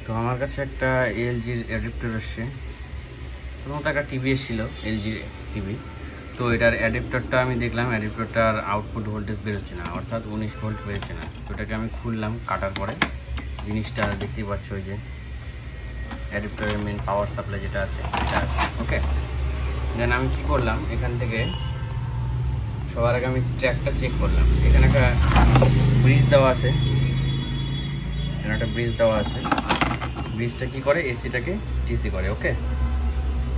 তো আমার কাছে একটা এলজির অ্যাডাপ্টার আসছে। প্রথমত একটা টিভি এসেছিল, এলজি টিভি। তো এটার অ্যাডাপ্টারটা আমি দেখলাম, অ্যাডাপ্টারটার আউটপুট ভোল্টেজ বেরোচ্ছে না, অর্থাৎ 19 ভোল্ট বেরোচ্ছে না। তো এটাকে আমি খুললাম, কাটার পরে জিনিসটা দেখতেই পাচ্ছ, ওই যে অ্যাডাপ্টারের মেন পাওয়ার সাপ্লাই যেটা আছে এটা আছে। ওকে, দেন আমি কী করলাম, এখান থেকে সবার আগে আমি ট্র্যাকটা চেক করলাম। এখানে একটা ব্রিজ দেওয়া আছে, এখানে একটা ব্রিজ দেওয়া আছে। ব্রিজটা কী করে, এসিটাকে ডিসি করে। ওকে,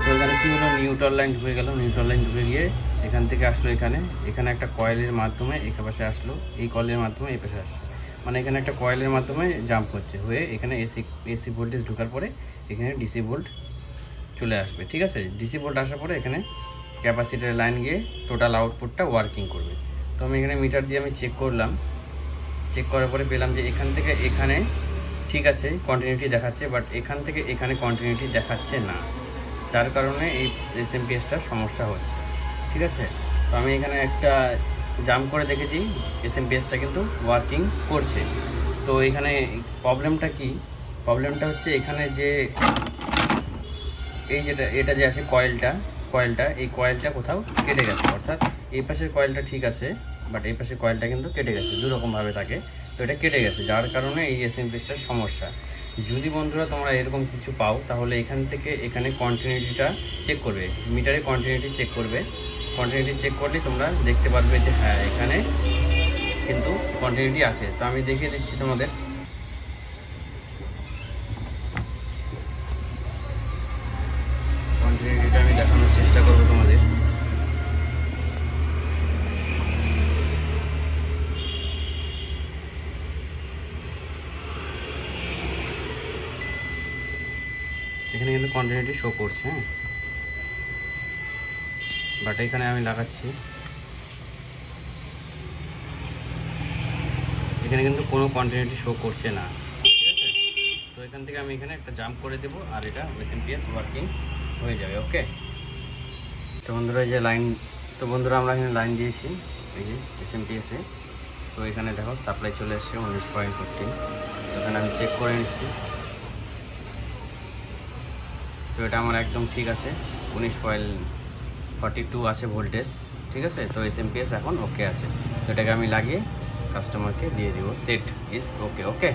তো এখানে কী হলো, নিউট্রাল লাইন ঢুকে গেল। নিউট্রাল লাইন ঢুকে গিয়ে এখান থেকে আসলো এখানে একটা কয়েলের মাধ্যমে এখানে পাশে আসলো, এই কয়েলের মাধ্যমে এই পাশে আসলো। মানে এখানে একটা কয়েলের মাধ্যমে জাম্প হচ্ছে, হয়ে এখানে এসি ভোল্টেজ ঢোকার পরে এখানে ডিসি ভোল্ট চলে আসবে। ঠিক আছে, ডিসি ভোল্ট আসার পরে এখানে ক্যাপাসিটার লাইন গিয়ে টোটাল আউটপুটটা ওয়ার্কিং করবে। তো আমি এখানে মিটার দিয়ে আমি চেক করলাম, চেক করার পরে পেলাম যে এখান থেকে এখানে ঠিক আছে, কন্টিনিউটি দেখাচ্ছে, বাট এখান থেকে এখানে কন্টিনিউটি দেখাচ্ছে না, যার কারণে এই এসএমপিএসটার সমস্যা হচ্ছে। ঠিক আছে, তো আমি এখানে একটা জাম্প করে দেখেছি, এসএমপিএসটা কিন্তু ওয়ার্কিং করছে। তো এখানে প্রবলেমটা কি, প্রবলেমটা হচ্ছে এখানে যে এই এটা যে আছে কয়েলটা, এই কয়েলটা কোথাও কেটে গেছে। অর্থাৎ এই পাশের কয়েলটা ঠিক আছে, বাট এই পাশের কয়েলটা কিন্তু কেটে গেছে, দুরকমভাবে থাকে। তো এটা কেটে গেছে, যার কারণে এই এসএমপিএসটার সমস্যা। যদি বন্ধুরা তোমরা এরকম কিছু পাও, তাহলে এখান থেকে এখানে কন্টিনিউটিটা চেক করবে, মিটারে কন্টিনিউটি চেক করবে। কন্টিনিউটি চেক করলে তোমরা দেখতে পারবে যে হ্যাঁ এখানে কিন্তু কন্টিনিউটি আছে। তো আমি দেখিয়ে দিচ্ছি তোমাদের। কন্টিনিউটিটা আমি দেখানোর চেষ্টা করবো তোমাদের। এখানে কিন্তু কন্টিনিউটি শো করছে, হ্যাঁ, বাট এখানে আমি লাগাচ্ছি, এখানে কিন্তু কোনো কন্টিনিউটি শো করছে না। ঠিক আছে, তো এখান থেকে আমি এখানে একটা জাম্প করে দেবো, আর এটা এসএমপিএস ওয়ার্কিং হয়ে যাবে। ওকে, তো বন্ধুরা এই যে লাইন, তো বন্ধুরা আমরা এখানে লাইন দিয়েছি এই যে এসএমপিএসে। তো এখানে দেখো সাপ্লাই চলে এসছে 19.15। তো এখানে আমি চেক করে নিচ্ছি, তো এটা আমার একদম ঠিক আছে, 19.42 আছে ভোল্টেজ। ঠিক আছে, তো এসএমপিএস এখন ওকে আছে। তো এটাকে আমি লাগিয়ে কাস্টমারকে দিয়ে দিব, সেট ইজ ওকে। ওকে।